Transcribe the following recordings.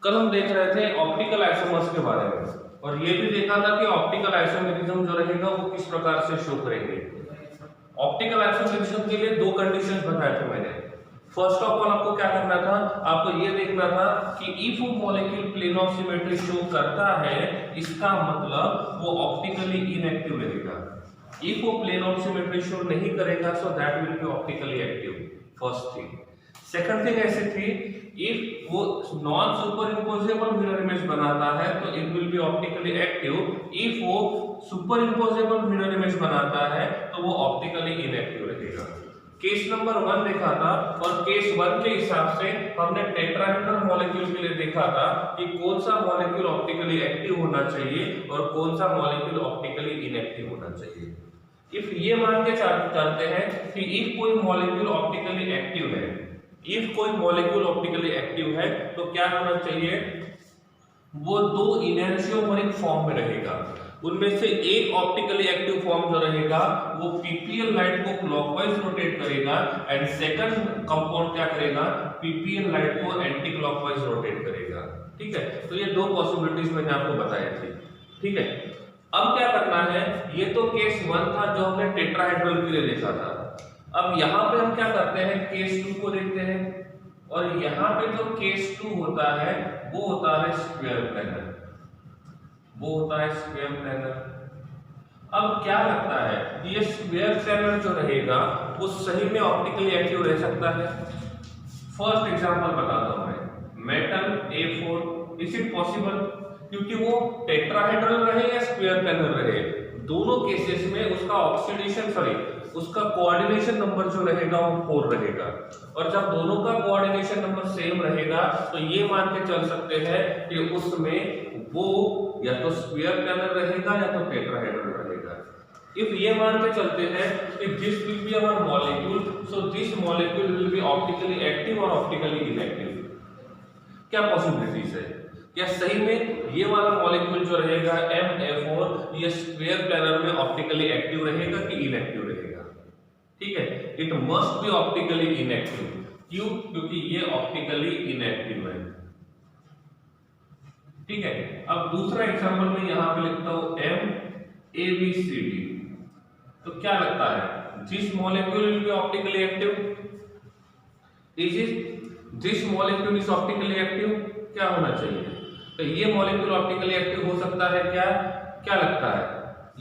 कल हम देख रहे थे ऑप्टिकल आइसोमर्स के बारे में, और ये भी देखा था कि ऑप्टिकल आइसोमेरिज्म जो रहेगा वो किस प्रकार से शो करेंगे। ऑप्टिकल आइसोमेरिज्म के लिए दो कंडीशंस बताए थे मैंने। फर्स्ट ऑफ ऑल आपको क्या करना था, आपको ये देखना था कि if molecule plane of symmetry show करता है, इसका मतलब वो ऑप्टिकली इनएक्टिव रहेगा। इफ वो प्लेन ऑफ सिमेट्री शो नहीं करेगा, so that will be optically active. First thing. Second thing ऐसी थी, इफ वो non superimposable mirror image बनाता है तो it will be optically active. If वो सुपर इम्पोजेबल मिरर इमेज बनाता है तो वो ऑप्टिकली इनएक्टिव रहेगा। केस नंबर 1 देखा था, और केस 1 के हिसाब से हमने टेट्राहेड्रल मॉलिक्यूल के लिए देखा था कि कौन सा मॉलिक्यूल ऑप्टिकली एक्टिव होना चाहिए और कौन सा मॉलिक्यूल ऑप्टिकली इनएक्टिव होना चाहिए। इफ ये मान के चलते हैं कि इफ कोई मॉलिक्यूल ऑप्टिकली एक्टिव है, इफ कोई मॉलिक्यूल ऑप्टिकली एक्टिव है तो क्या होना चाहिए, वो दो इनर्जियोमरिक फॉर्म में रहेगा। उनमें से एक ऑप्टिकली एक्टिव फॉर्म जो रहेगा वो पीपीएल लाइट को क्लॉकवाइज रोटेट करेगा, एंड सेकंड कंपाउंड क्या करेगा, पीपीएल लाइट को एंटी क्लॉकवाइज रोटेट करेगा। ठीक है, तो ये दो पॉसिबिलिटीज मैंने आपको बताई थी। ठीक है, अब क्या करना है, ये तो केस 1 था जो हमने टेट्राहेड्रल के लिए देखा था। अब यहाँ पे हम क्या करते हैं, केस 2 को देखते हैं, और यहाँ पे जो केस 2 होता है वो होता है स्क्वायर प्लेनर, वो होता है स्क्वायर प्लेनर। अब क्या लगता है, ये स्क्वायर प्लेनर जो रहेगा वो सही में ऑप्टिकली एक्टिव रह सकता है? फर्स्ट एग्जांपल बताता हूं मैं, metal A4, is it possible? क्योंकि वो टेट्राहेड्रल रहे या स्क्वायर प्लेनर रहे, दोनों केसेस में उसका ऑक्सीडेशन उसका कोऑर्डिनेशन नंबर जो रहेगा वो 4 रहेगा। और जब दोनों का कोऑर्डिनेशन नंबर सेम रहेगा तो ये मान के चल सकते हैं कि उसमें वो या तो स्क्वायर प्लेनर रहेगा या तो टेट्राहेड्रल रहेगा। इफ ये मान के चलते हैं कि this will be our molecule, so this molecule will be optically active और ऑप्टिकली इनएक्टिव। क्या पॉसिबिलिटीज है, क्या सही में ये वाला मॉलिक्यूल जो रहेगा MA4 ये स्क्वायर प्लेनर में ऑप्टिकली एक्टिव रहेगा कि इनएक्टिव रहेगा? ठीक है, it must be optically inactive. क्यों? क्योंकि ये ऑप्टिकली इनएक्टिव है। ठीक है, अब दूसरा एग्जांपल मैं यहां पे लिखता हूं MABCD। तो क्या लगता है, this molecule will be optically active? Is it this molecule is optically active? क्या होना चाहिए? तो ये मॉलिक्यूल ऑप्टिकली एक्टिव हो सकता है क्या? क्या लगता है?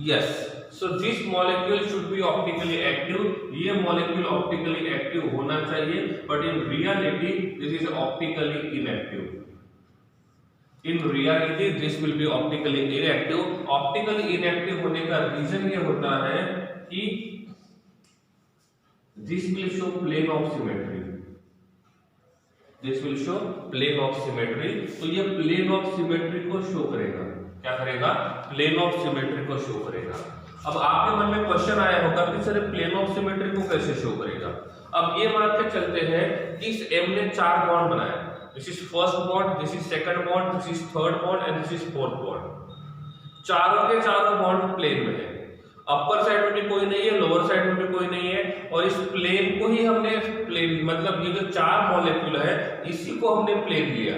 Yes, so this molecule should be optically active. ये मॉलिक्यूल ऑप्टिकली एक्टिव होना चाहिए, but in reality this is optically inactive. In reality this will be optically inactive. Optically inactive होने का रीजन ये होता है कि this will show plane of symmetry, this will show plane of symmetry. तो ये प्लेन ऑफ सिमेट्री को show करेगा। क्या करेगा? प्लेन ऑफ सिमेट्री को शो करेगा। अब आपके मन में क्वेश्चन आया होगा कि सर प्लेन ऑफ सिमेट्री को कैसे शो करेगा? अब ये मान के चलते हैं कि इस M ने 4 बॉन्ड बनाए, this is first bond, this is second bond, this is third bond and this is fourth bond. चारों के चारों बॉन्ड प्लेन में है, अपर साइड में भी कोई नहीं है, लोअर साइड में भी कोई नहीं है, और इस प्लेन को ही हमने प्लेन मतलब ये जो 4 मॉलिक्यूल है इसी को हमने प्लेन लिया।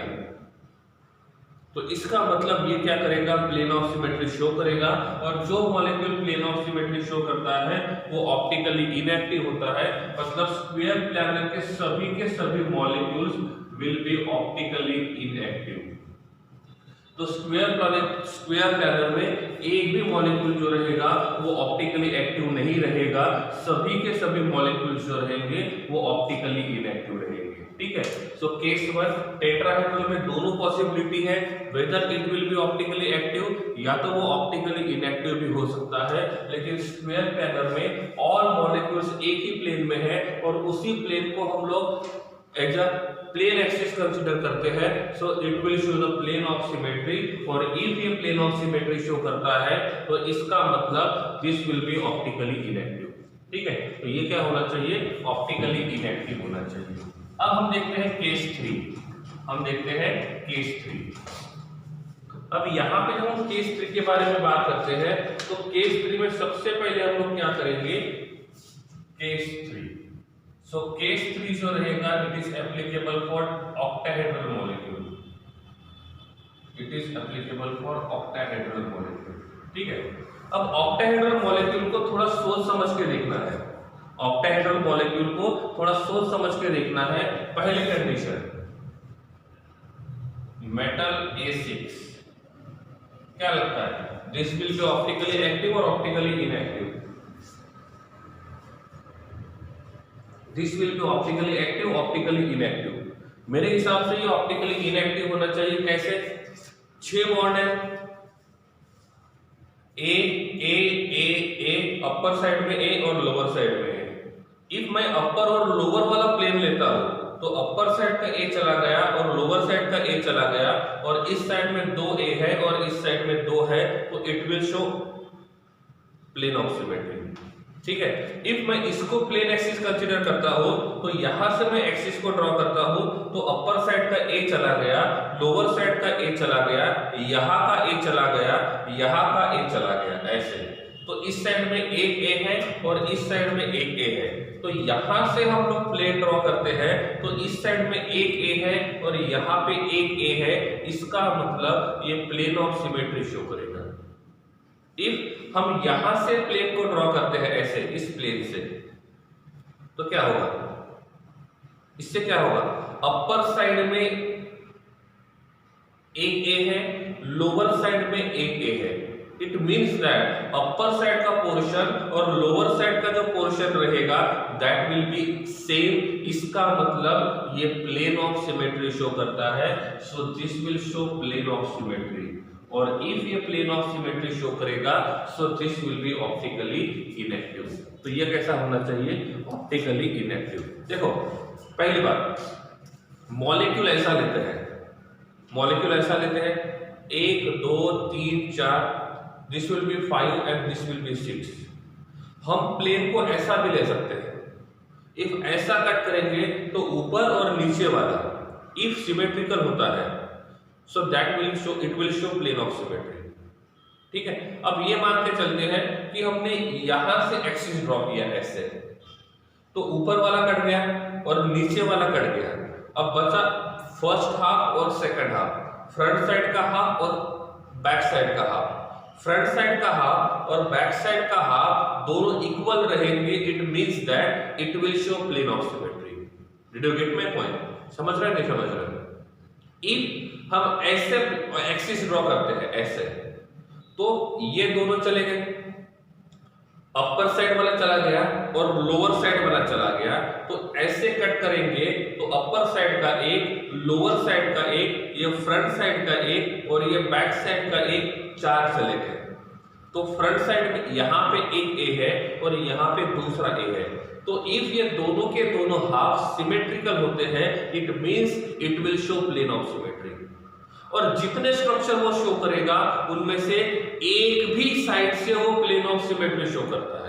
तो इसका मतलब ये क्या करेगा, प्लेन ऑफ सिमेट्री शो करेगा, और जो molecule plane of symmetry show करता है वो ऑप्टिकली इनएक्टिव होता है। मतलब स्क्वायर प्लेनर के सभी molecules will be optically inactive. तो स्क्वायर प्लेनर में एक भी मॉलिक्यूल जो रहेगा वो ऑप्टिकली एक्टिव नहीं रहेगा, सभी के सभी मॉलिक्यूल्स जो रहेंगे वो ऑप्टिकली इनएक्टिव रहेंगे। ठीक है, सो केस 1 टेट्राहेड्रल में दोनों पॉसिबिलिटी है, weather it will be optically active या तो वो ऑप्टिकली इनएक्टिव भी हो सकता है। लेकिन स्क्वायर प्लेनर में ऑल मॉलिक्यूल्स एक ही प्लेन में है और उसी प्लेन को हम लोग as a plane axis consider करते हैं, so it will show the plane of symmetry. और इफ ये प्लेन ऑफ सिमेट्री शो करता है तो इसका मतलब this will be optically inactive. ठीक है, तो ये क्या होना चाहिए, ऑप्टिकली इनएक्टिव होना चाहिए। अब हम देखते हैं केस 3। हम देखते हैं केस 3। अब यहाँ पे जब हम केस 3 के बारे में बात करते हैं तो केस 3 में सबसे पहले हम लोग क्या करेंगे, केस 3। सो केस 3 जो रहेगा it is applicable for octahedral molecule. It is applicable for octahedral molecule. ठीक है, अब ऑक्टाहेड्रल मॉलिक्यूल को थोड़ा सोच समझ के देखना है। ऑक्टाहेड्रल मॉलिक्यूल को थोड़ा सोच समझ के देखना है। पहली कंडीशन, मेटल A6, क्या लगता है this will be optically active और optically inactive? This will be optically active, optically inactive. मेरे हिसाब से ये ऑप्टिकली इनएक्टिव होना चाहिए। कैसे? 6 बॉन्ड है, ए अपर साइड में ए और लोअर साइड में ए। इफ मैं अपर और लोअर वाला प्लेन लेता हूं तो अपर साइड का ए चला गया और लोअर साइड का ए चला गया, और इस साइड में 2 ए है और इस साइड में 2 है, तो it will show plane of symmetry. ठीक है, इफ मैं इसको प्लेन एक्सिस कंसीडर करता हूं तो यहां से मैं एक्सिस को ड्रॉ करता हूं, तो अपर साइड का ए चला गया, लोअर साइड का ए चला गया, यहां का ए चला गया, यहां का ए चला गया, ऐसे। तो इस साइड में एक ए है और इस साइड में एक ए है, तो यहां से हम लोग प्लेन ड्रॉ करते हैं, तो इस साइड में एक ए है और यहां पे एक ए है, इसका मतलब ये प्लेन ऑफ सिमेट्री शो करेगा। इफ हम यहां से प्लेन को ड्रॉ करते हैं ऐसे, इस प्लेन से, तो क्या होगा? इससे क्या होगा? अपर साइड में एक ए है, लोअर साइड में एक ए है। It means that upper side का पोर्शन और लोअर साइड का जो पोर्शन रहेगा दैट विल बी सेम। इसका मतलब ये प्लेन ऑफ सिमेट्री शो करता है। So this will show plane of symmetry, और इफ ये प्लेन ऑफ सिमेट्री शो करेगा so this will be optically inactive. तो ये कैसा होना चाहिए? Optically inactive. देखो, पहली बात, मॉलिक्यूल ऐसा लेते हैं, मॉलिक्यूल ऐसा लेते हैं 1 2 3 4, this will B 5 and this will B 6। हम प्लेन को ऐसा भी ले सकते हैं। इफ ऐसा कट करेंगे तो ऊपर और नीचे वाला इफ सिमेट्रिकल होता है, so that will show, it will show plane of symmetry। ठीक है, अब ये मान के चलते हैं कि हमने यहां से एक्सिस ड्रॉ किया ऐसे, तो ऊपर वाला कट गया और नीचे वाला कट गया। अब बचा फर्स्ट हाफ और सेकंड हाफ, फ्रंट साइड का हाफ और बैक साइड का हाफ। फ्रंट साइड का हाफ और बैक साइड का हाफ दोनों इक्वल रहेंगे, it means that it will show plane of symmetry. Did you get my point? समझ रहे हैं नहीं समझ रहे हैं? इफ हम ऐसे एक्सिस ड्रॉ करते हैं ऐसे, तो ये दोनों चले गए, अपर साइड वाला चला गया और लोअर साइड वाला चला गया, तो ऐसे कट करेंगे तो अपर साइड का एक, लोअर साइड का एक, ये फ्रंट साइड का एक और ये बैक साइड का एक, 4 चले गए। तो फ्रंट साइड में यहां पे एक ए है और यहां पे दूसरा ए है, तो इफ ये दोनों के दोनों हाफ सिमेट्रिकल होते हैं it means it will show plane of symmetry. और जितने स्ट्रक्चर वो शो करेगा उनमें से एक भी साइड से वो प्लेन ऑफ सिमेट्री शो करता है।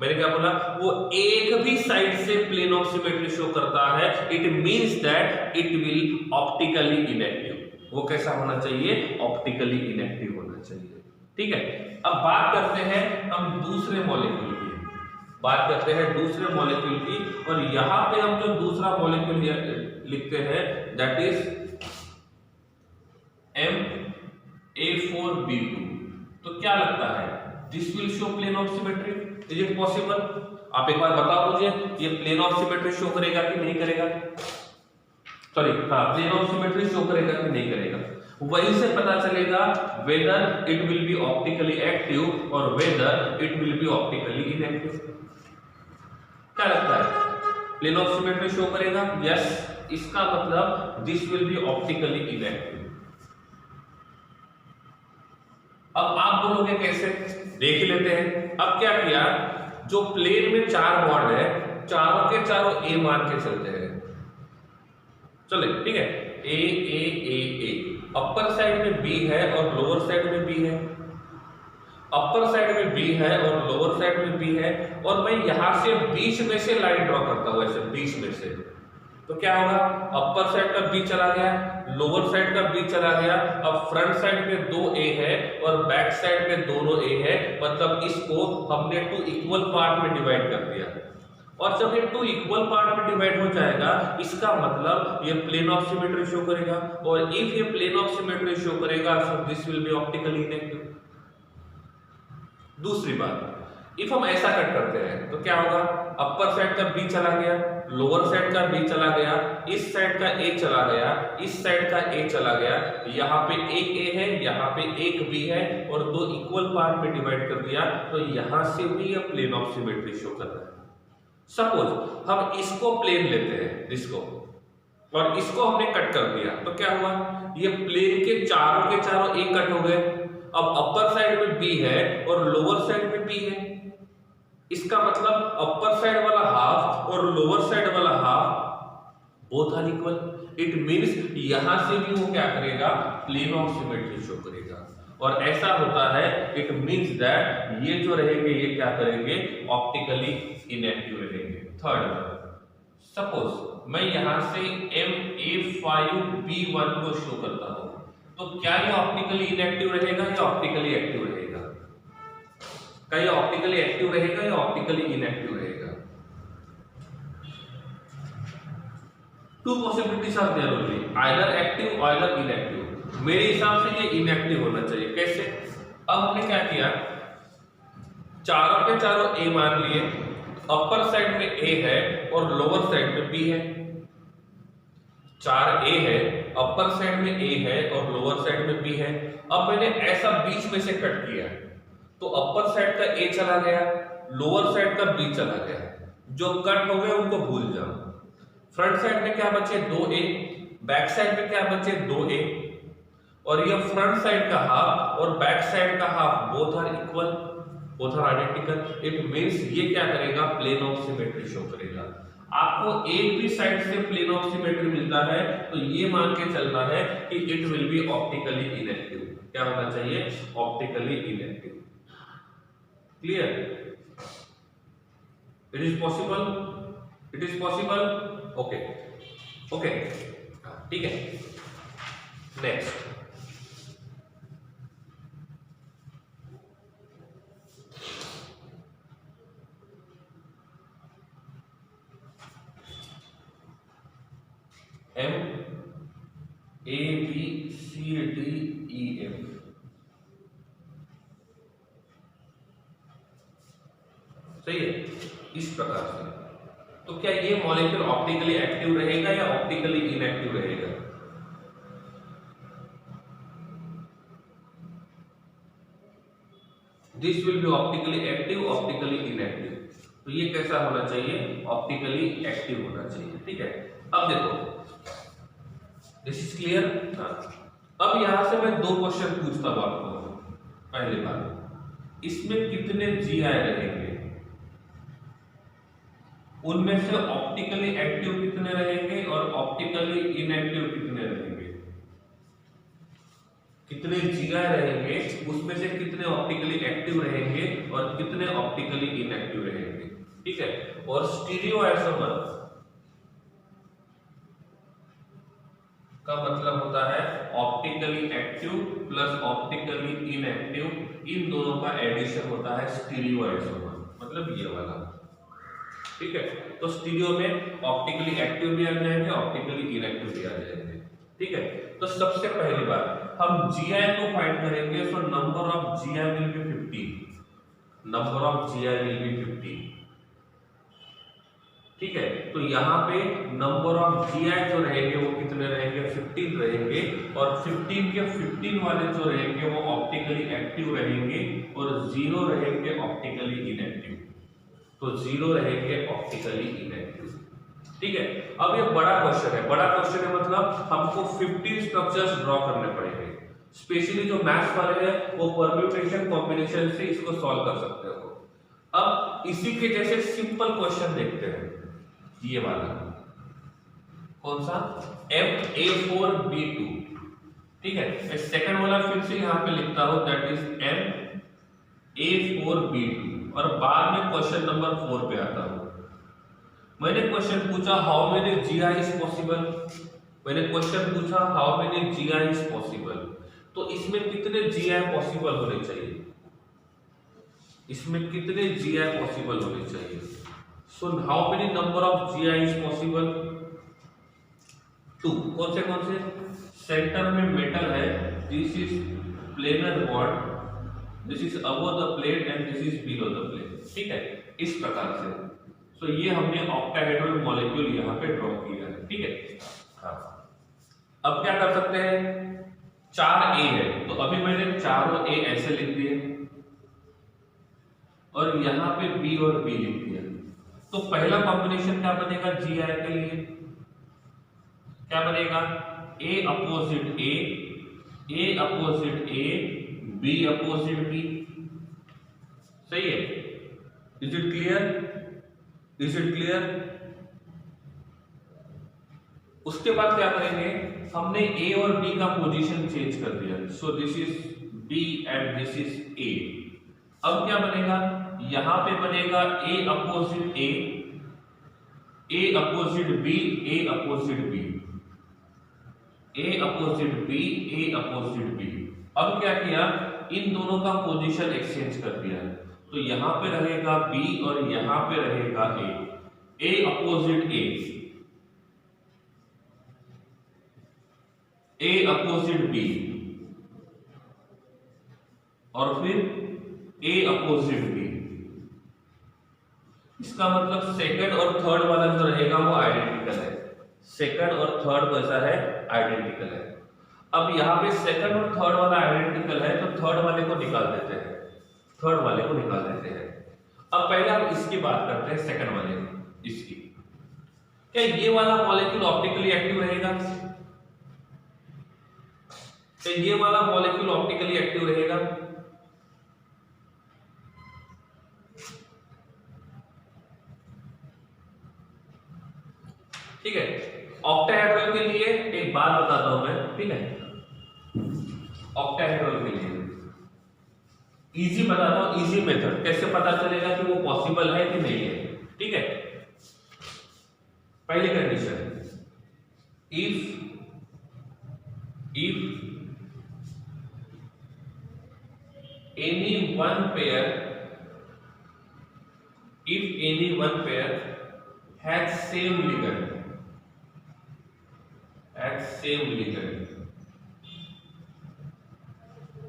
मैंने क्या बोला? वो एक भी साइड से प्लेन ऑफ सिमेट्री शो करता है, it means that it will optically inactive. वो कैसा होना चाहिए? ऑप्टिकली इनएक्टिव होना चाहिए। ठीक है, अब बात करते हैं हम दूसरे मॉलिक्यूल की, बात करते हैं दूसरे मॉलिक्यूल की, और यहां पे हम जो दूसरा मॉलिक्यूल लिखते हैं दैट इज MA4B2। तो क्या लगता है? This will show plane of symmetry. Is it possible? आप एक बार बताओ मुझे, ये प्लेन ऑफ सिमेट्री शो करेगा कि नहीं करेगा? Sorry, plane of symmetry show करेगा कि नहीं करेगा? वहीं से पता चलेगा whether it will be optically active और whether it will be optically inactive. क्या लगता है? प्लेन ऑफ सिमेट्री शो करेगा? यस, इसका मतलब this will be optically inactive. अब आप बोलोगे कैसे? देख ही लेते हैं। अब क्या किया, जो प्लेन में 4 बॉन्ड है चारों के चारों ए मान के चलते हैं। चले, ठीक है, ए ए ए ए, अपर साइड में बी है और लोअर साइड में बी है, अपर साइड में बी है और लोअर साइड में बी है, और मैं यहां से बीच में से लाइन ड्रॉ करता हूं ऐसे बीच में से, तो क्या होगा? अपर साइड का बी चला गया, लोअर साइड का बी चला गया, अब फ्रंट साइड में 2 ए है और बैक साइड में दोनों ए है, मतलब इसको हमने 2 इक्वल पार्ट में डिवाइड कर दिया। और जब ये टू इक्वल पार्ट में डिवाइड हो जाएगा इसका मतलब ये प्लेन ऑफ सिमेट्री शो करेगा, और इफ ये प्लेन ऑफ सिमेट्री शो करेगा so this will be optically inactive. दूसरी बात, इफ हम ऐसा कट करते हैं तो क्या होगा, अपर साइड का बी चला गया, लोअर साइड का बी चला गया, इस साइड का ए चला गया, इस साइड का ए चला गया, यहाँ पे एक ए है, यहाँ पे एक बी है, और दो इक्वल पार्ट में डिवाइड कर दिया, तो यहां से भी ये प्लेन ऑफ सिमेट्री शो कर रहा है। सपोज हम इसको प्लेन लेते हैं इसको, और इसको हमने कट कर दिया, तो क्या हुआ, ये प्लेन के चारों ए कट हो गए। अब अपर साइड में बी है और लोअर साइड में बी है, इसका मतलब अपर साइड वाला हाफ और लोअर साइड वाला half both are equal. It means यहां से भी वो क्या करेगा, प्लेन ऑफ सिमेट्री शो करेगा, और ऐसा होता है इट मींस दैट ये जो रहेंगे ये क्या करेंगे, ऑप्टिकली इनएक्टिव रहेंगे। थर्ड, सपोज मैं यहां से MA5B1 को शो करता हूं, तो क्या ये ऑप्टिकली इनएक्टिव रहेगा या ऑप्टिकली एक्टिव रहेगा, क्या ये ऑप्टिकली एक्टिव रहेगा या ऑप्टिकली इनएक्टिव रहेगा? Two possibilities are there only, either active either inactive. मेरे हिसाब से ये इनएक्टिव होना चाहिए। कैसे? अब हमने क्या किया, चारों के चारों ए मान लिए, अपर साइड में ए है और लोअर साइड में बी है। चार ए है, अपर साइड में ए है और लोअर साइड में बी है। अब मैंने ऐसा बीच में से कट किया, तो अपर साइड का ए चला गया, लोअर साइड का बी चला गया, जो कट हो गए उनको भूल जाओ। फ्रंट साइड में क्या बचे, 2a, बैक साइड में क्या बचे, 2a, और ये फ्रंट साइड का हाफ और बैक साइड का half both are equal, both are identical. It means ये क्या करेगा, प्लेन ऑफ सिमेट्री शो करेगा। आपको एक भी साइड से प्लेन ऑफ सिमेट्री मिलता है तो ये मान के चलना है कि it will be optically inactive. क्या होना चाहिए, optically inactive. Clear? It is possible, it is possible. Okay okay, ठीक है। Next, M A B C D E F, सही है, इस प्रकार से। तो क्या ये मॉलिक्यूल ऑप्टिकली एक्टिव रहेगा या ऑप्टिकली इनएक्टिव रहेगा? This will be optically active, optically inactive. तो ये कैसा होना चाहिए, ऑप्टिकली एक्टिव होना चाहिए। ठीक है, अब देखो, दिस इज क्लियर। अब यहां से मैं दो क्वेश्चन पूछता हूं आपको। पहली बात, इसमें कितने GI रहेंगे, उनमें से ऑप्टिकली एक्टिव कितने रहेंगे और ऑप्टिकली इनएक्टिव कितने रहेंगे? कितने GI रहेंगे, उसमें से कितने ऑप्टिकली एक्टिव रहेंगे और कितने ऑप्टिकली इनएक्टिव रहेंगे। ठीक है, और स्टीरियोआइसोमर का मतलब होता है optically active plus optically inactive, इन दोनों का एडिशन होता है स्टीरियोआइसोमर, मतलब ये वाला। ठीक है, तो स्टीरियो में ऑप्टिकली एक्टिव भी आ जाएंगे, ऑप्टिकली इनएक्टिव भी आ जाएंगे। ठीक है, तो सबसे पहली बात हम GI को फाइंड करेंगे। सो number of GI will be 15, number of GI will be 15। ठीक है, तो यहाँ पे नंबर ऑफ GI जो रहेंगे वो कितने रहेंगे, 15 रहेंगे, और 15 के 15 वाले जो रहेंगे वो ऑप्टिकली एक्टिव रहेंगे और 0 रहेंगे ऑप्टिकली इनएक्टिव। तो 0 रहेंगे ऑप्टिकली इनएक्टिव। ठीक है, अब ये बड़ा क्वेश्चन है, बड़ा क्वेश्चन है मतलब हमको 15 स्ट्रक्चर्स ड्रॉ करने पड़ेंगे। स्पेशली जो मैथ्स वाले हैं वो परम्यूटेशन कॉम्बिनेशन से इसको सॉल्व कर सकते हो। अब इसी के जैसे सिंपल क्वेश्चन देखते हैं, ये वाला कौन सा, MA4B2। ठीक है, मैं सेकंड वाला फिर से यहां पे लिखता हूं, दैट इज MA4B2, और बाद में क्वेश्चन नंबर 4 पे आता हूं। मैंने क्वेश्चन पूछा how many GI is possible, मैंने क्वेश्चन पूछा how many GI is possible, तो इसमें कितने GI पॉसिबल होने चाहिए, इसमें कितने GI पॉसिबल होने चाहिए? So how many number of GI is possible? 2. कौन से सेंटर में मेटल है, this is planar bond, this is above the plate and this is below the plate, ठीक है, इस प्रकार से। सो ये हमने ऑक्टाहेड्रल मॉलिक्यूल यहाँ पे ड्रॉ किया है, ठीक है। हाँ, अब क्या कर सकते हैं, 4 ए है तो अभी मैंने चारों ए ऐसे लिख दिए और यहाँ पे बी और बी लिख दिया। तो पहला कॉम्बिनेशन क्या बनेगा जीआई के लिए, क्या बनेगा, A opposite A opposite A, be opposite B, सही है। Is it clear, is it clear. उसके बाद क्या करेंगे, हमने ए और बी का पोजीशन चेंज कर दिया, so this is B and this is A. अब क्या बनेगा, यहां पे बनेगा A opposite A opposite B, A opposite B, A opposite B, A opposite B. अब क्या किया, इन दोनों का पोजीशन एक्सचेंज कर दिया, तो यहां पे रहेगा बी और यहां पे रहेगा ए अपोजिट ए अपोजिट बी और फिर ए अपोजिट बी। इसका मतलब सेकंड और थर्ड वाला जो रहेगा वो आइडेंटिकल है, सेकंड और थर्ड कैसा है, आइडेंटिकल है। अब यहाँ पे सेकंड और थर्ड वाला आइडेंटिकल है तो थर्ड वाले को निकाल देते हैं, थर्ड वाले को निकाल देते हैं। अब पहले हम इसकी बात करते हैं, सेकंड वाले इसकी, क्या ये वाला मॉलिक्यूल ऑप्टिकली एक्टिव रहेगा, क्या ये वाला मॉलिक्यूल ऑप्टिकली एक्टिव रहेगा, ठीक है। ऑक्टाहेड्रल के लिए एक बात बताता हूं मैं, ठीक है, ऑक्टाहेड्रल के लिए इजी बताता हूं, इजी मेथड कैसे पता चलेगा कि वो पॉसिबल है कि नहीं है, ठीक है। पहली condition, if any one pair has same ligand,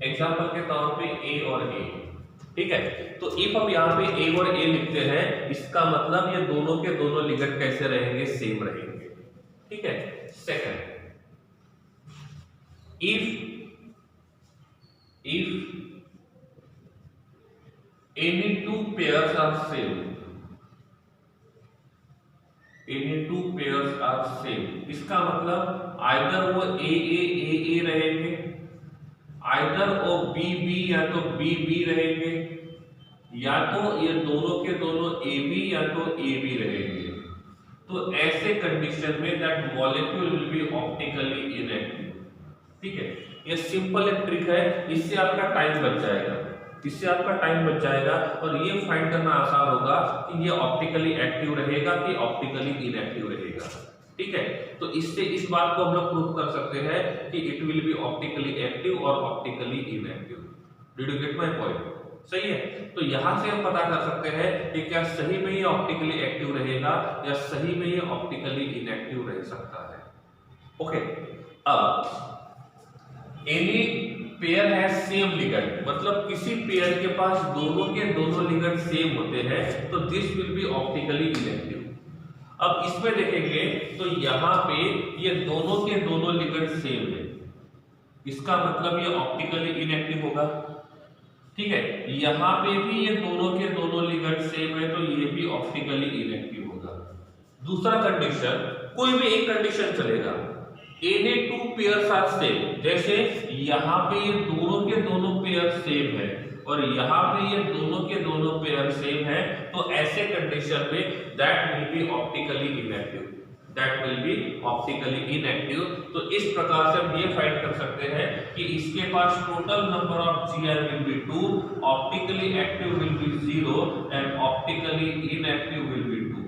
example के तौर पे ए और ए, ठीक है। तो इफ हम यहाँ पे ए और ए लिखते हैं, इसका मतलब ये दोनों के दोनों लिगेंड कैसे रहेंगे, सेम रहेंगे, ठीक है। Second, if any two pairs are same, इसका मतलब आइदर वो ए रहेंगे, आइदर वो बी या तो बी रहेंगे, या तो ये दोनों के दोनों ए बी या तो ए बी रहेंगे। तो ऐसे कंडीशन में that molecule will be optically inactive, ठीक है। ये सिंपल एक ट्रिक है, इससे आपका टाइम बच जाएगा, इससे आपका टाइम बच जाएगा और ये फाइंड करना आसान होगा कि ये ऑप्टिकली एक्टिव रहेगा कि ऑप्टिकली इनएक्टिव रहेगा, ठीक है। तो इससे इस बात को हम लोग प्रूव कर सकते हैं कि it will be optically active और optically inactive. Did you get my point, सही है। तो यहां से हम पता कर सकते हैं कि क्या सही में ये ऑप्टिकली एक्टिव रहेगा या सही में ये ऑप्टिकली इनएक्टिव रह सकता है, ओके। अब any pair has same ligand, मतलब किसी पेयर के पास दोनों के दोनों लिगेंड सेम होते हैं तो this will be optically inactive. अब इसमें देखेंगे तो यहाँ पे ये दोनों के दोनों लिगेंड सेम है, इसका मतलब ये ऑप्टिकली इनएक्टिव होगा, ठीक है। यहाँ पे भी ये दोनों के दोनों लिगेंड सेम है तो ये भी ऑप्टिकली इनएक्टिव होगा। दूसरा कंडीशन, कोई भी एक कंडीशन चलेगा, any two pairs are same, जैसे यहाँ पे ये दोनों के दोनों पेयर सेम है और यहाँ पे ये दोनों के दोनों पेयर सेम है, तो ऐसे कंडीशन में that will be optically inactive, that will be optically inactive. तो इस प्रकार से हम ये फाइंड कर सकते हैं कि इसके पास total number of GI will be 2, optically active will be 0 and optically inactive will be 2।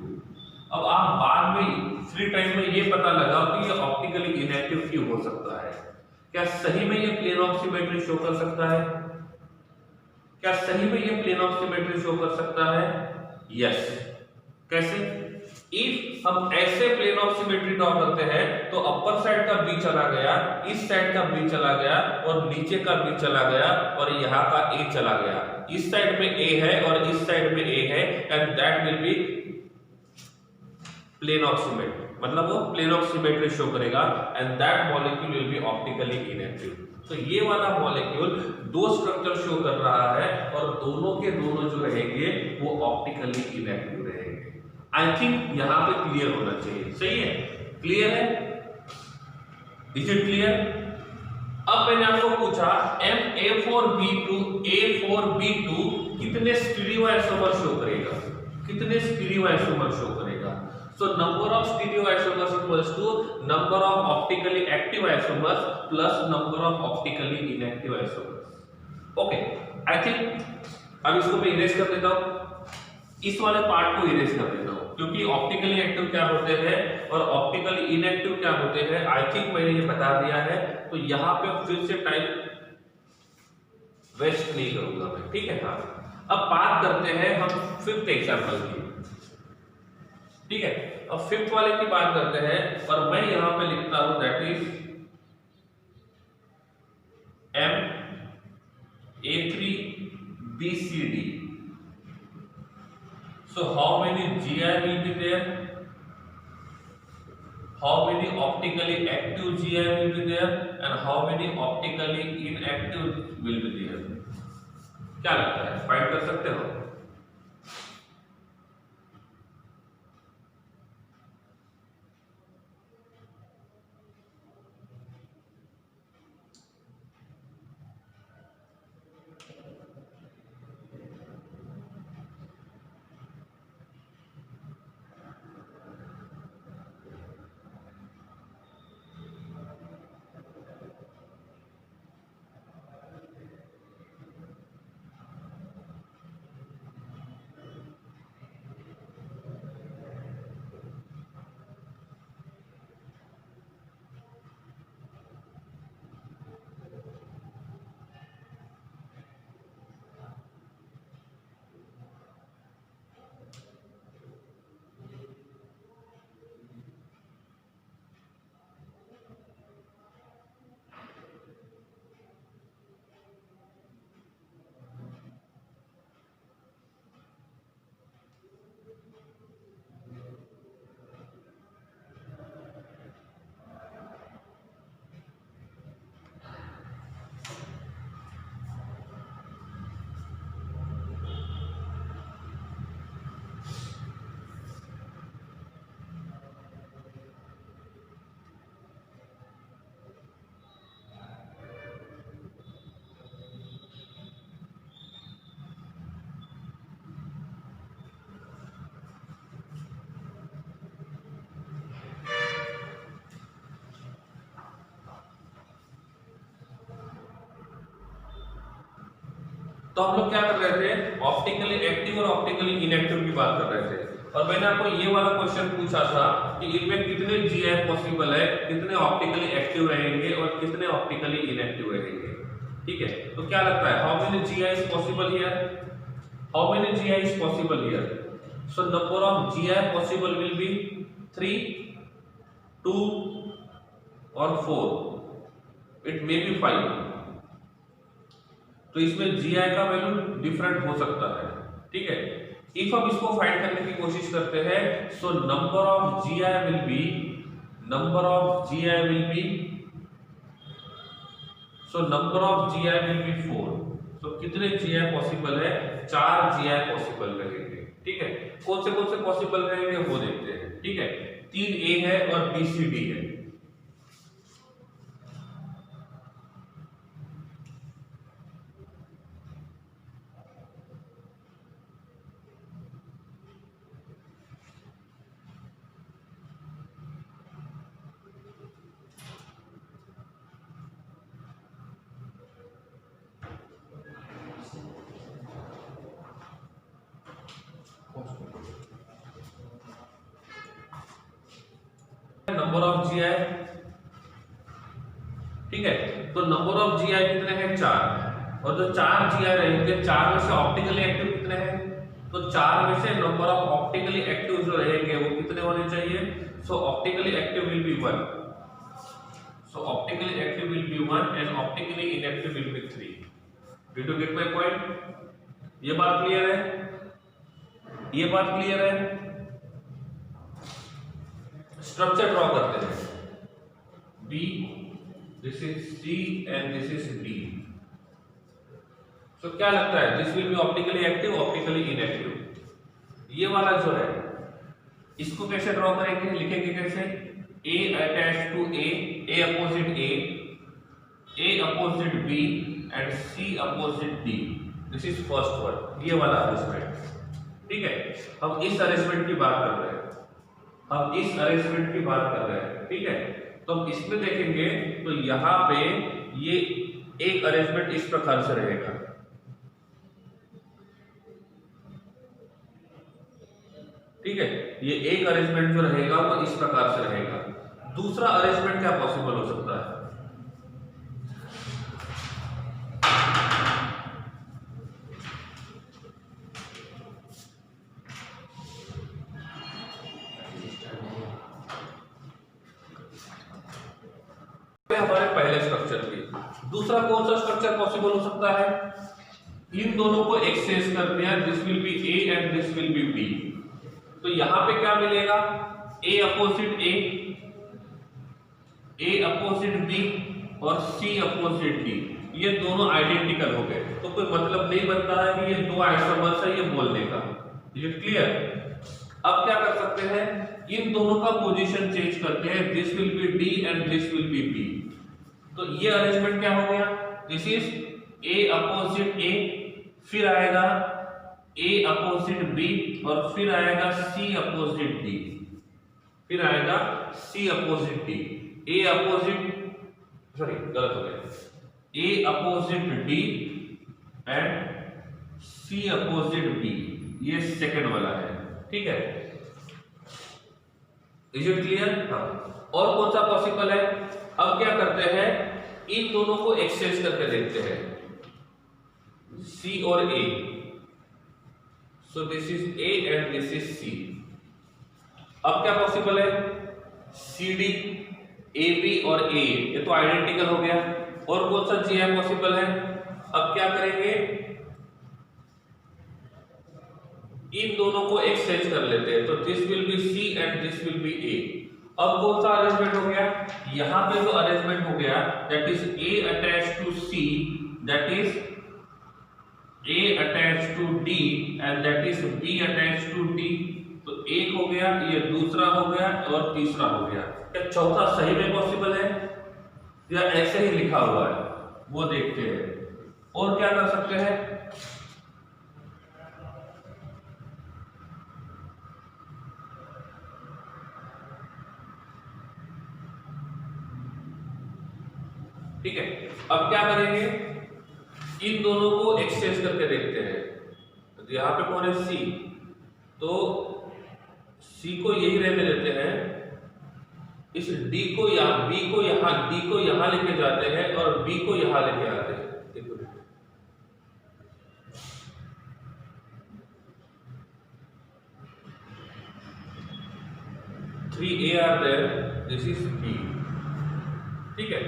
अब आप बाद में फ्री टाइम में ये पता लगाओ कि ये ऑप्टिकली इनएक्टिव क्यों हो सकता है। क्या सही में ये प्लेन ऑफ सिमेट्री शो कर सकता है? क्या सही में ये प्लेन ऑफ सिमेट्री शो कर सकता है? यस, कैसे? इफ हम ऐसे प्लेन ऑफ सिमेट्री ड्रॉ करते हैं तो अपर साइड का बी चला गया, इस साइड का बी चला गया और नीचे का बी चला गया और यहाँ का ए चला गया। इस साइड में ए है और इस साइड में ए है and that will be plane of symmetry, मतलब वो प्लेन ऑफ सिमेट्री शो करेगा and that molecule will be optically inactive. तो ये वाला मॉलिक्यूल दो स्ट्रक्चर शो कर रहा है और दोनों के दोनों जो रहेंगे वो ऑप्टिकली इनएक्टिव रहेंगे। आई थिंक यहां पे क्लियर होना चाहिए, सही है? क्लियर है? Is it clear? अब मैंने आपको पूछा MA4B2 A4B2 कितने स्टीरियो आइसोमर शो करेगा, कितने स्टीरियो आइसोमर शो करेगा? So number of stereoisomers equals to number of optically active isomers plus number of optically inactive isomers. Okay, I think अब इसको मैं इरेज कर देता हूँ, इस वाले पार्ट को इरेज कर देता हूँ क्योंकि ऑप्टिकली एक्टिव क्या होते हैं और ऑप्टिकली इनएक्टिव क्या होते हैं आई थिंक मैंने ये बता दिया है। तो यहाँ पे फिर से टाइम वेस्ट नहीं करूंगा मैं, ठीक है? हाँ, अब बात करते हैं हम फिफ्थ एग्जाम्पल की, ठीक है? अब फिफ्थ वाले की बात करते हैं और मैं यहां पे लिखता हूं that is MA3BCD। So how many GI will be there? How many optically active GI will be there and how many optically inactive will be there? क्या लगता है, फाइंड कर सकते हो? तो हम लोग क्या कर रहे थे, ऑप्टिकली एक्टिव और ऑप्टिकली इनएक्टिव की बात कर रहे थे और मैंने आपको ये वाला क्वेश्चन पूछा था कि इनमें कितने जीआई पॉसिबल है, कितने ऑप्टिकली एक्टिव रहेंगे और कितने ऑप्टिकली इनएक्टिव रहेंगे, ठीक है? तो क्या लगता है, how many GI is possible here? How many GI is possible here? So number of GI possible will be 3, 2 और 4, इट मे बी 5। तो इसमें GI का वैल्यू डिफरेंट हो सकता है, ठीक है? इफ हम इसको फाइंड करने की कोशिश करते हैं सो number of GI will be number of GI will be 4। तो कितने GI पॉसिबल है? 4 GI पॉसिबल रहेंगे, ठीक है? कौन से पॉसिबल रहेंगे वो देखते हैं, ठीक है? 3A है और BCD है। नंबर ऑफ GI, ठीक है? तो नंबर ऑफ GI कितने हैं? 4। और जो 4 GI रहेंगे, 4 में से ऑप्टिकली एक्टिव कितने हैं? तो 4 में से नंबर ऑफ ऑप्टिकली एक्टिव जो रहेंगे वो कितने होने चाहिए? So optically active will be 1, so optically active will be 1 and optically inactive will be 3. Did you get my point? ये बात क्लियर है? ये बात क्लियर है? स्ट्रक्चर ड्रॉ करते हैं. B, this is C and this is D. So क्या लगता है? This will be optically active, optically inactive. ये वाला जो है इसको कैसे ड्रॉ करेंगे? लिखेंगे कैसे? A attached to A opposite A opposite B and C opposite D. This is first one. ये वाला अरेंजमेंट. ठीक है, हम इस अरेंजमेंट की बात कर रहे हैं. ठीक है, तो हम इसमें देखेंगे तो यहां पे ये एक अरेंजमेंट इस प्रकार से रहेगा. ठीक है, ये एक अरेंजमेंट जो रहेगा वो इस प्रकार से रहेगा. दूसरा अरेंजमेंट क्या पॉसिबल हो सकता है? हमारे पहले स्ट्रक्चर की. दूसरा कौन सा स्ट्रक्चर पॉसिबल हो सकता है? इन दोनों को एक्सचेंज करते हैं. This will be A and this will be B. तो यहां पे क्या मिलेगा? A opposite A opposite B और सी अपोजिट डी. ये दोनों आइडेंटिकल हो गए. तो कोई मतलब नहीं बनता है कि ये दो आइसोमर्स है ये बोलने का. Is it clear? अब क्या कर सकते हैं? इन दोनों का पोजीशन चेंज करते हैं. This will be D and this will be B. तो ये अरेंजमेंट क्या हो गया? This is A opposite A, फिर आएगा ए अपोजिट बी और फिर आएगा सी अपोजिट डी. फिर आएगा C opposite D. A opposite, sorry गलत हो गया, A opposite D and C opposite B. ये सेकंड वाला है. ठीक है, इज इट क्लियर? हाँ. और कौन सा पॉसिबल है? अब क्या करते हैं? इन दोनों को एक्सचेंज करके देखते हैं. C और A. So this is A and this is C. अब क्या पॉसिबल है? CD, AB और A. ये तो आइडेंटिकल हो गया. और कौन सा GI पॉसिबल है? अब क्या करेंगे? इन दोनों को एक्सचेंज कर लेते हैं. तो this will B C and this will be A. अब कौन सा अरेंजमेंट हो गया? यहां पे जो अरेंजमेंट हो गया that is A attached to C, that is A attached to D and that is B attached to D. तो एक हो गया, ये दूसरा हो गया और तीसरा हो गया. क्या चौथा सही में पॉसिबल है या ऐसे ही लिखा हुआ है? वो देखते हैं. और क्या कर सकते हैं? ठीक है, अब क्या करेंगे? इन दोनों को एक्सचेंज करके देखते हैं. तो यहाँ पे कौन है? C. तो C को यही रहने देते हैं. इस D को या B को यहाँ, D को यहाँ लेके जाते हैं और B को यहाँ लेके आते हैं. देखो 3A are there. This is B. ठीक है,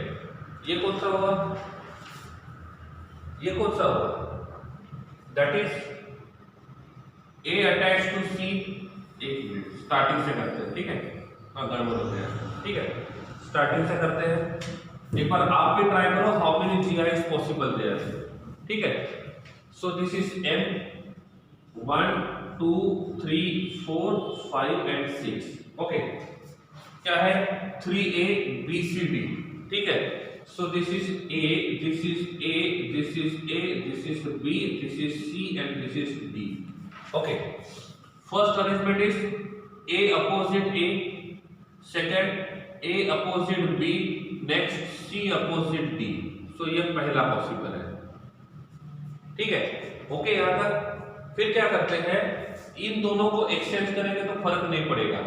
ये कौन सा हुआ? ये कौन सा हुआ? That is A attach to C. एक मिनट, स्टार्टिंग से करते हैं. ठीक है, हाँ गड़बड़ हो गया. ठीक है, स्टार्टिंग से करते हैं. एक बार आप भी ट्राई करो. How many GI is possible there? ठीक है, so this is M. 1 2 3 4 5 and 6. Okay, क्या है? 3A B C D. ठीक है, so this is A, this is A, this is A, this is B, this is C and this is D. Okay, first arrangement is A opposite A, second A opposite B, next C opposite D. So ये पहला possible है. ठीक है, okay यहाँ तक. फिर क्या करते हैं? इन दोनों को एक्सचेंज करेंगे तो फर्क नहीं पड़ेगा.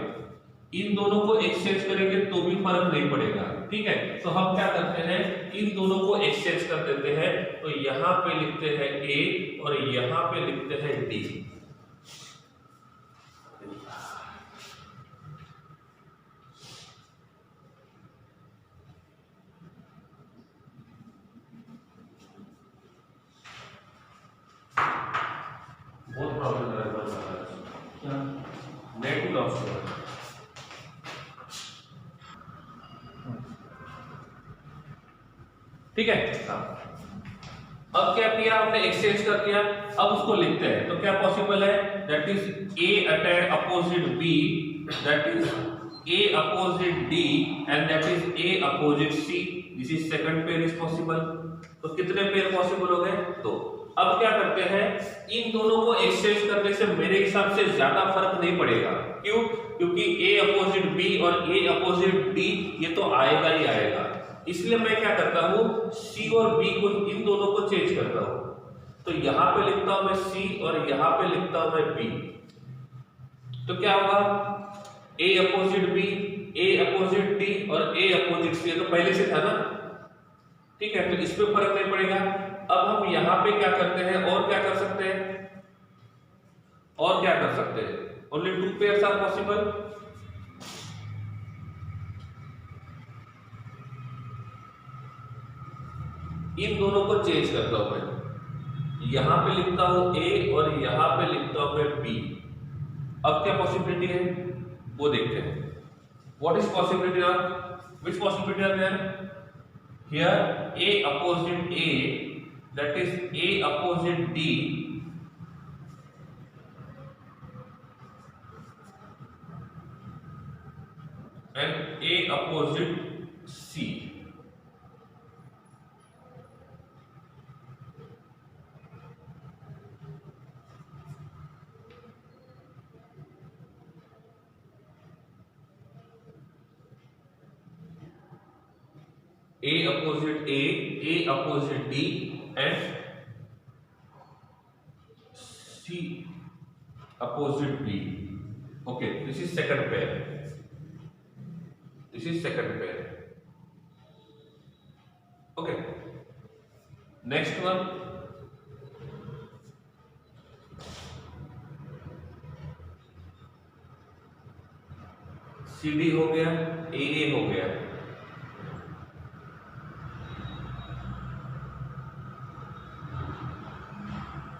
इन दोनों को एक्सचेंज करेंगे तो भी फर्क नहीं पड़ेगा. ठीक है, तो हम क्या करते हैं? इन दोनों को एक्सचेंज कर देते हैं. तो यहां पे लिखते हैं A और यहां पे लिखते हैं D. बहुत प्रॉब्लम है क्या नेट ही लॉस हो रहा है। ठीक है हाँ। अब क्या किया हमने, एक्सचेंज कर दिया। अब उसको लिखते हैं तो क्या पॉसिबल है, that is A attack opposite B, that is A opposite D and that is A opposite C. This is second pair is possible. तो कितने पेयर पॉसिबल हो गए, दो। अब क्या करते हैं, इन दोनों को एक्सचेंज करने से मेरे हिसाब से ज्यादा फर्क नहीं पड़ेगा। क्यों, क्योंकि ए अपोजिट बी और ए अपोजिट डी ये तो आएगा ही आएगा। इसलिए मैं क्या करता हूं, C और B को, इन दोनों को चेंज करता हूं। तो यहां पे लिखता हूं मैं C और यहां पे लिखता हूं मैं B। तो क्या होगा, A opposite B, A opposite D और A अपोजिट C। तो पहले से था ना, ठीक है, तो इस पे फर्क नहीं पड़ेगा। अब हम यहां पे क्या करते हैं, और क्या कर सकते हैं, और क्या कर सकते हैं, ओनली 2 पेयर्स आर पॉसिबल। इन दोनों को चेंज करता हूं मैं, यहां पे लिखता हूं A और यहां पे लिखता हूं मैं B। अब क्या पॉसिबिलिटी है वो देखते हैं। What is possibility of, which possibility are there here, A opposite A, that is A opposite D and A opposite C। A opposite A opposite D and C opposite B. Okay, this is second pair. This is second pair. Okay. Next one. CD हो गया, AA हो गया।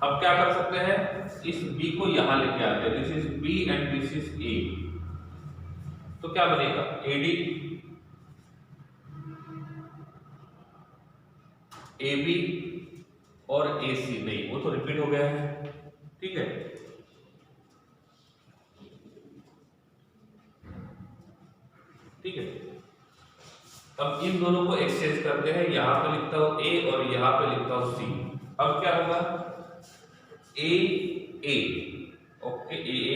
अब क्या कर सकते हैं, इस B को यहां लेके आते हैं। This is B and this is A। तो क्या बनेगा, AD, AB और AC। नहीं, वो तो रिपीट हो गया है, ठीक है। ठीक है, अब इन दोनों को एक्सचेंज करते हैं। यहां पे लिखता हूं A और यहां पे लिखता हूं C। अब क्या होगा, A A, okay, AA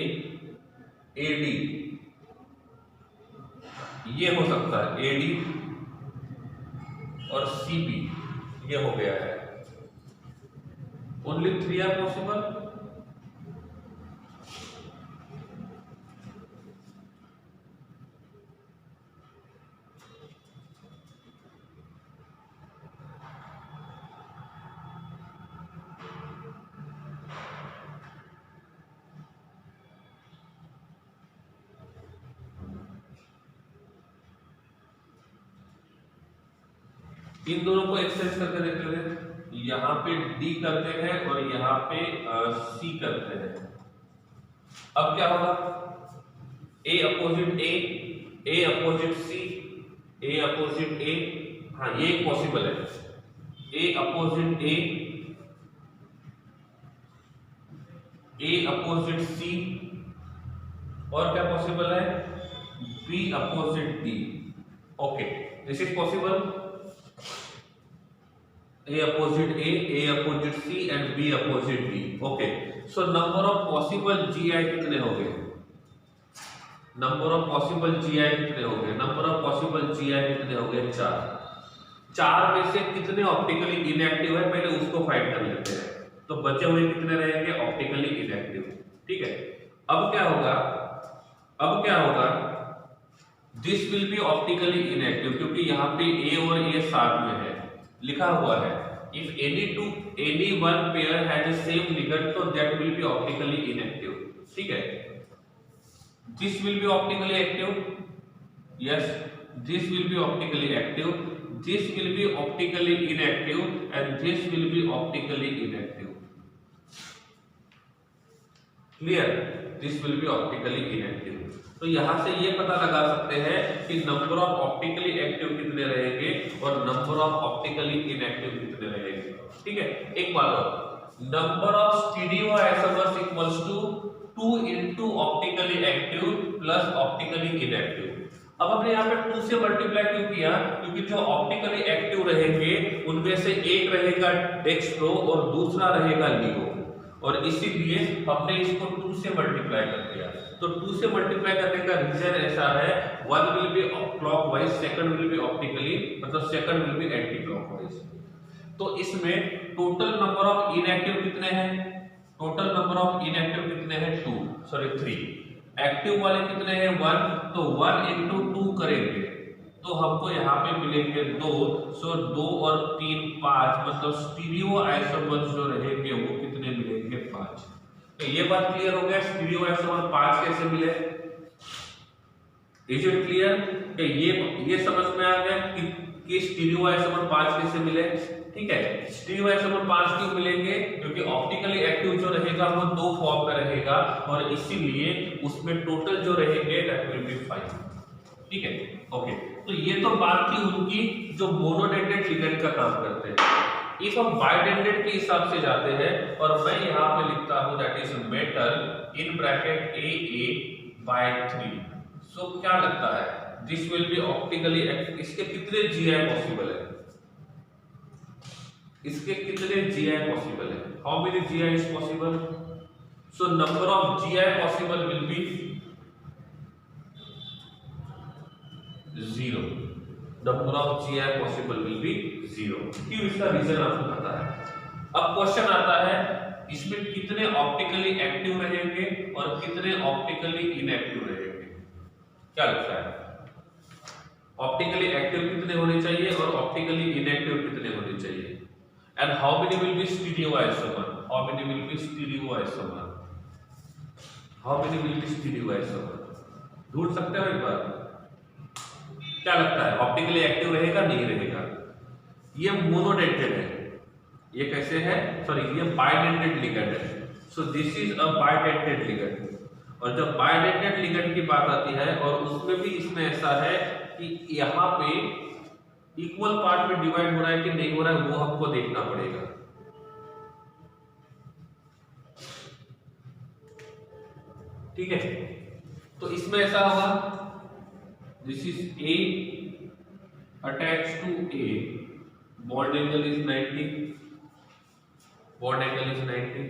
AD, ये हो सकता है AD और CB, ये हो गया है। Only 3 are possible. इन दोनों को एक्सचेंज करके देखते हैं। यहां पे D करते हैं और यहां पे C करते हैं। अब क्या होगा, A opposite A opposite C, A opposite A, हाँ ये एक पॉसिबल है। A opposite A opposite C, और क्या पॉसिबल है, B opposite D। Okay, this is possible. A opposite A opposite C and B opposite D. Okay. So number of possible GI कितने हो गए? Number of possible GI कितने हो गए? Number of possible GI कितने हो गए? 4। 4 में से कितने ऑप्टिकली इनएक्टिव है, पहले उसको फाइंड कर लेते हैं। तो बचे हुए कितने रहेंगे ऑप्टिकली इनएक्टिव। ठीक है, अब क्या होगा, this will be optically inactive, क्योंकि यहाँ पे A और A साथ में है, लिखा हुआ है। If any one pair has the same ligand, so that will be optically inactive. ठीक है, this will be optically active. Yes, this will be optically active. This will be optically inactive, and this will be optically inactive. Clear, this will be optically inactive. तो यहां से ये पता लगा सकते हैं कि नंबर ऑफ ऑप्टिकली एक्टिव कितने रहेंगे और नंबर ऑफ ऑप्टिकली इनएक्टिव कितने रहेंगे। ठीक है, एक बात और, number of stereo isomers equals to 2 into optically active plus optically inactive. अब हमने यहाँ पे 2 से मल्टीप्लाई क्यों किया, क्योंकि जो ऑप्टिकली एक्टिव रहेंगे उनमें से एक रहेगा डेक्स्ट्रो और दूसरा रहेगा लिगो, और इसीलिए हमने इसको 2 से मल्टीप्लाई कर दिया। तो 2 से मल्टीप्लाई करने का रीजन ऐसा है, one will be clockwise, second will be optically, मतलब second will be anticlockwise. तो इसमें टोटल नंबर ऑफ इनएक्टिव कितने हैं, टोटल नंबर ऑफ इनएक्टिव कितने हैं 3, एक्टिव वाले कितने हैं 1, तो 1 into 2 करेंगे तो हमको यहाँ पे मिलेंगे 2, सो 2 और 3 5, मतलब स्टीरियो आइसोमर्स जो रहेंगे वो कितने मिलेंगे 5। तो ये बात क्लियर हो गया, स्टीरियो आइसोमर 5 कैसे मिले, इज इट क्लियर कि ये समझ में आ गया कि स्टीरियो आइसोमर 5 कैसे मिले। ठीक है, स्टीरियो आइसोमर 5 क्यों मिलेंगे, क्योंकि ऑप्टिकली एक्टिव जो रहेगा वो 2 फॉर्म में रहेगा और इसीलिए उसमें टोटल जो रहेंगे दैट विल बी 5। ठीक है, ओके। तो ये तो बात थी उनकी जो मोनोडेंटेड लिगेंड का काम करते हैं। इफ हम बाइडेंटेड के हिसाब से जाते हैं और मैं यहाँ पे लिखता हूँ that is metal in bracket AA/3, सो क्या लगता है this will be optically active. इसके कितने GI पॉसिबल है, इसके कितने GI पॉसिबल है, how many GI is possible, so number of GI possible will be 0, number of GI possible will be 0। क्यों, इसका रीजन आपको पता है। अब क्वेश्चन आता है इसमें कितने ऑप्टिकली एक्टिव रहेंगे और कितने ऑप्टिकली इनएक्टिव रहेंगे, क्या लगता है, ऑप्टिकली एक्टिव कितने होने चाहिए और ऑप्टिकली इनएक्टिव कितने होने चाहिए, and how many will B stereo isomer, how many will B stereo isomer, how many will B stereo isomer, ढूंढ सकते हो एक बार, क्या लगता है ऑप्टिकली एक्टिव रहेगा नहीं रहेगा। ये मोनोडेंटेड है, ये कैसे है, सॉरी ये बाइडेंटेड लिगेंड है, so this is a bidentate ligand. और जब बाइडेंटेड लिगेंड की बात आती है और उसमें भी इसमें ऐसा है कि यहाँ पे इक्वल पार्ट में डिवाइड हो रहा है कि नहीं हो रहा है वो हमको देखना पड़ेगा। ठीक है, तो इसमें ऐसा होगा this is A attached to A, bond angle is 90, bond angle is 90,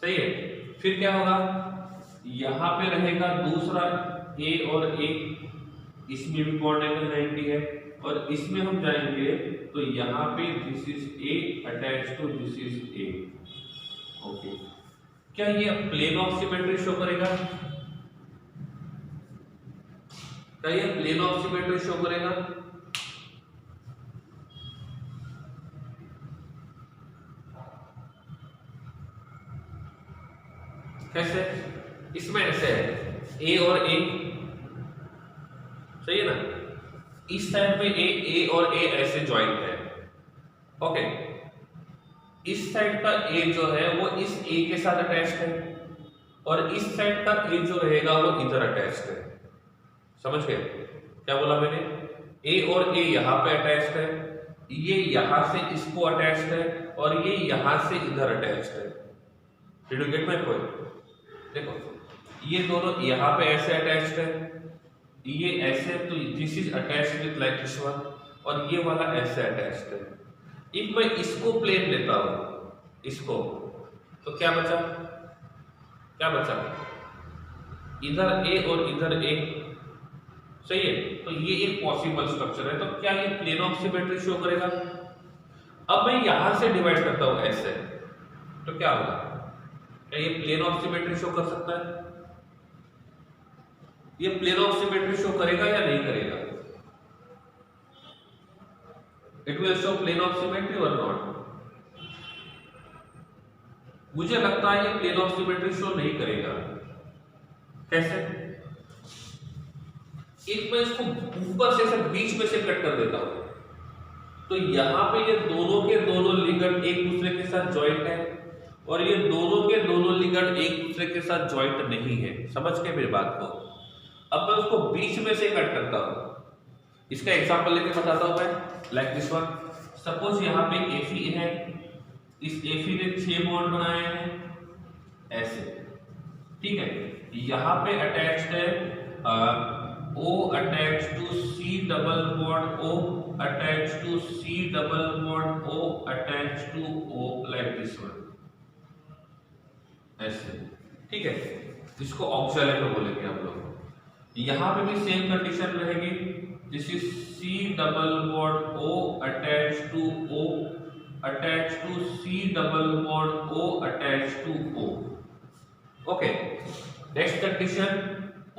सही है। फिर क्या होगा, यहां पे रहेगा दूसरा A और A, इसमें भी बॉन्ड एंगल 90 है, और इसमें हम जाएंगे तो यहाँ पे this is A attach to this is A। Okay, क्या ये प्लेन ऑफ सिमेट्री शो करेगा, क्या ये प्लेन ऑफ सिमेट्री शो करेगा, कैसे, इसमें ऐसे है A और A, सही है ना, इस साइड पे A और A ऐसे ज्वाइंट है। ओके, इस साइड का A जो है वो इस A के साथ अटैच्ड है और इस साइड का A जो रहेगा वो इधर अटैच्ड है। समझ गए क्या बोला मैंने, A और A यहाँ पे अटैच्ड है, ये यहाँ से इसको अटैच्ड है और ये यहाँ से इधर अटैच्ड है। Did you get my point, देखो ये दोनों यहाँ पे ऐसे अटैच्ड है, ये ऐसे, तो this is attached with like this one, और ये वाला ऐसे अटैच्ड है। इफ मैं इसको प्लेन लेता हूं इसको, तो क्या बचा, क्या बचा, इधर A और इधर A, सही है। तो ये एक पॉसिबल स्ट्रक्चर है, तो क्या ये प्लेन ऑफ सिमेट्री शो करेगा। अब मैं यहां से डिवाइड करता हूं ऐसे, तो क्या होगा, क्या ये प्लेन ऑफ सिमेट्री शो कर सकता है, ये प्लेन ऑफ सिमेट्री शो करेगा या नहीं करेगा, it will show plane of symmetry और नॉट। मुझे लगता है ये प्लेन ऑफ सिमेट्री शो नहीं करेगा, कैसे, एक मैं इसको ऊपर से सब बीच में से कट कर देता हूं, तो यहां पे ये दोनों के दोनों लिगेंड एक दूसरे के साथ ज्वाइंट है और ये दोनों के दोनों लिगेंड एक दूसरे के साथ ज्वाइंट नहीं है। समझ के मेरी बात को। अब मैं उसको बीच में से कट करता हूं। इसका एग्जांपल लेके बताता हूं मैं, लाइक दिस वन। सपोज यहाँ पे Fe है, इस Fe ने 6 बॉन्ड बनाए हैं ऐसे, ठीक है। यहाँ पे अटैच्ड है O attach to C double bond O attach to C double bond O attach to O, like this one ऐसे, ठीक है। इसको ऑक्सिलेटर बोलेंगे हम लोग। यहाँ पे भी सेम कंडीशन रहेगी। This is C double bond O attach to O attach to C double bond O attach to O। Okay, next condition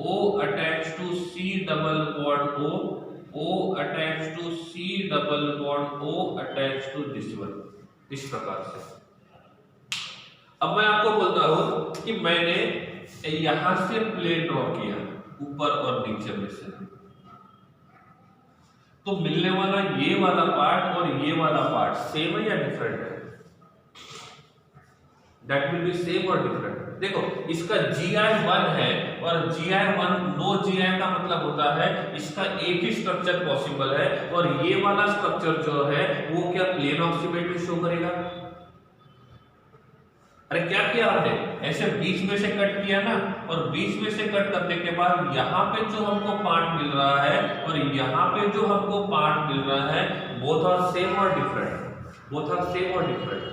O attach to C double bond O, O attach to C double bond O attach to this one, इस प्रकार से। अब मैं आपको बोलता हूं कि मैंने यहां से प्लेन ड्रॉ किया ऊपर और नीचे में से, तो मिलने वाला ये वाला पार्ट और ये वाला पार्ट सेम है या डिफरेंट है? दैट विल बी सेम और डिफरेंट। देखो, इसका GI1 है और GI1 नो GI का मतलब होता है इसका एक ही स्ट्रक्चर पॉसिबल है, और ये वाला स्ट्रक्चर जो है वो क्या प्लेन ऑफ सिमेट्री शो करेगा? अरे क्या किया आपने, ऐसे बीच में से कट किया ना, और बीच में से कट करने के बाद यहाँ पे जो हमको पार्ट मिल रहा है और यहाँ पे जो हमको पार्ट मिल रहा है, बोथ आर सेम और डिफरेंट, बोथ आर सेम और डिफरेंट।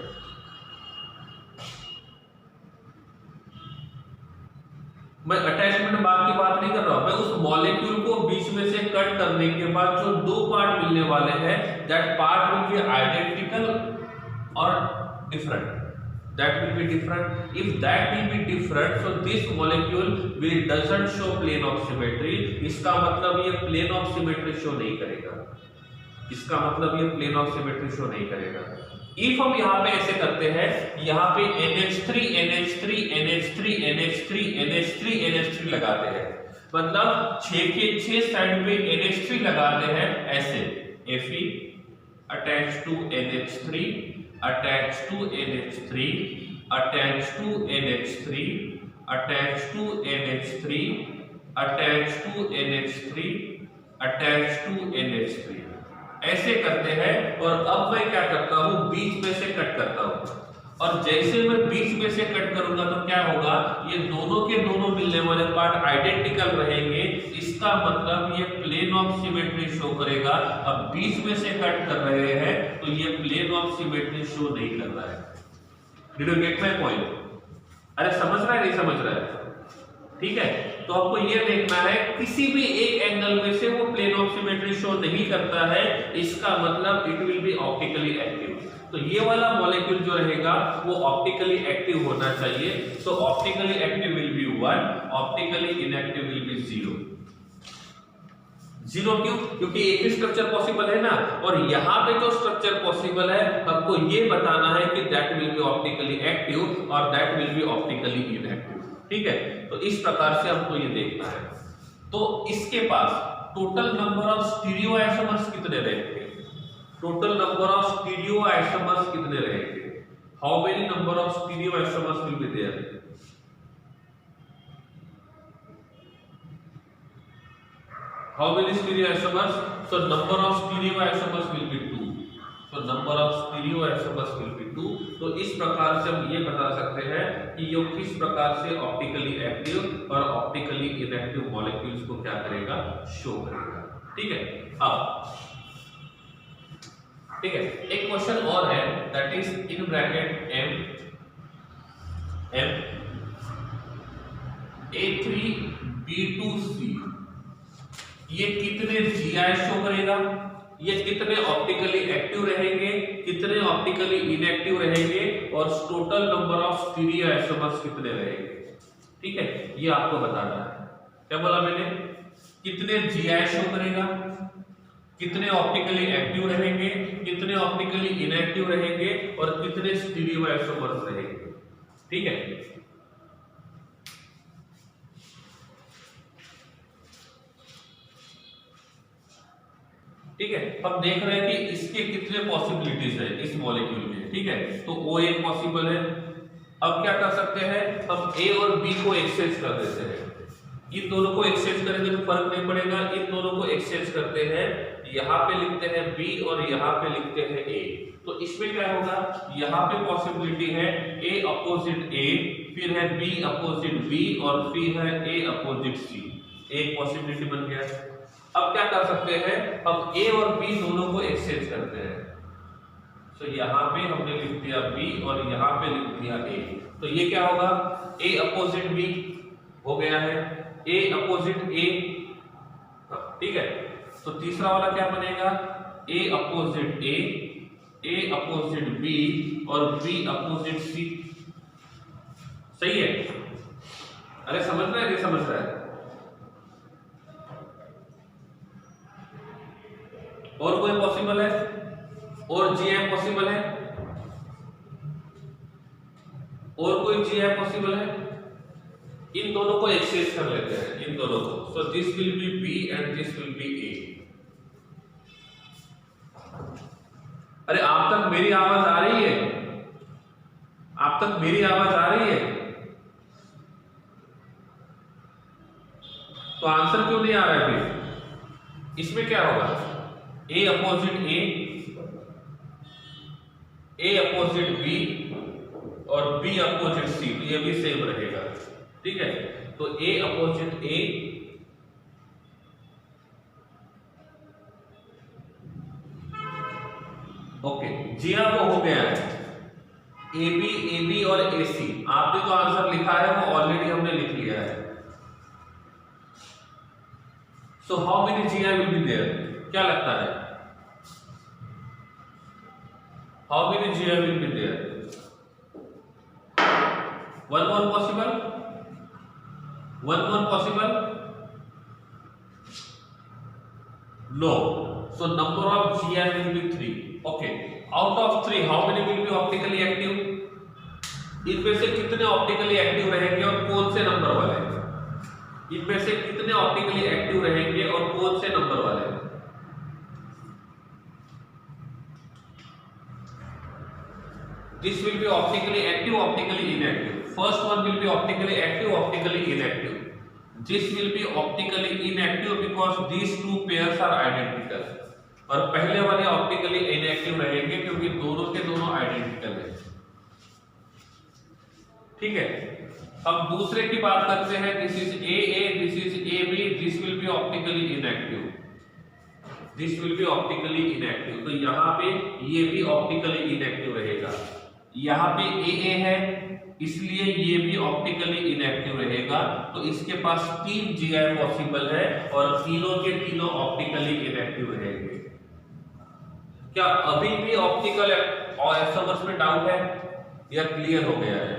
मैं अटैचमेंट बाग की बात नहीं कर रहा हूं, मैं उस मॉलिक्यूल को बीच में से कट करने के बाद जो दो पार्ट मिलने वाले हैं, that part will be identical और different, that will be different. If that will be different, so this molecule will doesn't show plane of symmetry. इसका मतलब ये plane of symmetry show नहीं करेगा, इसका मतलब ये plane of symmetry show नहीं करेगा। If हम यहाँ पे ऐसे करते हैं, यहाँ पे NH3 NH3 NH3 NH3 NH3 NH3 लगाते हैं, मतलब 6 के 6 साइड पे NH3 लगाते हैं ऐसे, Fe attached to NH3 attached to NH3 attached to NH3 attached to NH3 attached to NH3 attached to NH3 ऐसे करते हैं। और अब मैं क्या करता हूं, बीच में से कट करता हूं, और जैसे मैं बीच में से कट करूंगा तो क्या होगा, ये दोनों के दोनों मिलने वाले पार्ट आइडेंटिकल रहेंगे, इसका मतलब ये प्लेन ऑफ सिमेट्री शो करेगा। अब बीच में से कट कर रहे हैं तो ये प्लेन ऑफ सिमेट्री शो नहीं कर रहा है। Did you get my point? अरे समझ रहा है, नहीं समझ रहा है? ठीक है, तो आपको ये देखना है किसी भी एक एंगल में से वो प्लेन ऑफ सिमेट्री शो नहीं करता है, इसका मतलब it will be optically active. तो ये वाला मॉलिक्यूल जो रहेगा वो ऑप्टिकली एक्टिव होना चाहिए। तो optically active will be 1, optically inactive will be 0। 0 क्यों? क्योंकि एक ही स्ट्रक्चर पॉसिबल है ना, और यहाँ पे जो स्ट्रक्चर पॉसिबल है आपको ये बताना है कि that will be optically active और that will be optically inactive. ठीक है, तो इस प्रकार से हमको ये देखना है। तो इसके पास total number of stereo isomers कितने रहेंगे? Total number of stereo isomers कितने रहेंगे? How many number of stereo isomers will be there? How many stereoisomers? So number of stereoisomers will be 2. So number of stereoisomers will be 2. तो इस प्रकार से हम ये बता सकते हैं कि ये किस प्रकार से ऑप्टिकली एक्टिव और ऑप्टिकली इनएक्टिव मॉलिक्यूल्स को क्या करेगा, शो करेगा। ठीक है, अब ठीक है, एक क्वेश्चन और है, that is in bracket M A3B2C, ये कितने GI शो करेगा, ये कितने ऑप्टिकली एक्टिव रहेंगे, कितने ऑप्टिकली इनएक्टिव रहेंगे, और total number of stereo isomers कितने रहेंगे। ठीक है, ये आपको बताना है। क्या बोला मैंने? कितने GI शो करेगा, कितने ऑप्टिकली एक्टिव रहेंगे, कितने ऑप्टिकली इनएक्टिव रहेंगे, और कितने स्टीरियो आइसोमर्स रहेंगे। ठीक है, ठीक है, हम देख रहे हैं कि इसके कितने पॉसिबिलिटीज है इस मॉलिक्यूल में। ठीक है, तो O एक पॉसिबल है, अब क्या कर सकते हैं, हम ए और बी को एक्सचेंज कर देते हैं। इन दोनों को एक्सचेंज करेंगे तो फर्क नहीं पड़ेगा, इन दोनों को एक्सचेंज करते हैं, यहाँ पे लिखते हैं बी और यहाँ पे लिखते हैं ए। तो इसमें क्या होगा, यहाँ पे पॉसिबिलिटी है ए अपोजिट ए, फिर है बी अपोजिट बी और फिर है ए अपोजिट सी। एक पॉसिबिलिटी बन गया। अब क्या कर सकते हैं, हम ए और बी दोनों को एक्सचेंज करते हैं। तो यहाँ पे हमने लिख दिया बी और यहाँ पे लिख दिया ए। तो ये क्या होगा, ए अपोजिट बी हो गया है, ए अपोजिट ए, ठीक है। तो तीसरा वाला क्या बनेगा, A opposite A opposite B और बी अपोजिट सी। सही है, अरे समझ रहा है, नहीं समझ रहा है? और कोई पॉसिबल है, और जीएम पॉसिबल है, और कोई जीएम पॉसिबल है? इन दोनों को एक्सचेंज कर लेते हैं, इन दोनों को। So this will be B and this will be A. अरे आप तक मेरी आवाज आ रही है? आप तक मेरी आवाज आ रही है? तो आंसर क्यों नहीं आ रहा है फिर? इसमें क्या होगा, ए अपोजिट ए अपोजिट बी और बी अपोजिट सी, तो ये भी सेम रहेगा, ठीक है। तो ए अपोजिट ए, ओके जी हाँ वो हो गया है। ए बी और ए सी, आपने जो आंसर लिखा है वो ऑलरेडी हमने लिख लिया है। So how many G I will be there, क्या लगता है, how many G I will be there? One more possible, one more possible, no. So number of G I will be 3। Okay, out of 3 how many will be optically active? इनमें से कितने optically active रहेंगे और कौन से number वाले? इनमें से कितने ऑप्टिकली एक्टिव रहेंगे और कौन से नंबर वाले? This will be optically active, optically inactive. First one will be optically active, optically inactive. This will be optically inactive because these two pairs are identical. और पहले वाले ऑप्टिकली इनएक्टिव रहेंगे क्योंकि दोनों के दोनों आइडेंटिकल है, ठीक है। अब दूसरे की बात करते हैं, this is A, this is A B, this will be optically inactive, this will be optically inactive. तो यहाँ पे ये भी ऑप्टिकली इनएक्टिव रहेगा। यहाँ पे ए है इसलिए ये भी ऑप्टिकली इनएक्टिव रहेगा। तो इसके पास 3 जीआई पॉसिबल है और तीनों के तीनों ऑप्टिकली इनएक्टिव रहेंगे। क्या अभी भी ऑप्टिकल और एसएमएस में डाउट है या क्लियर हो गया है?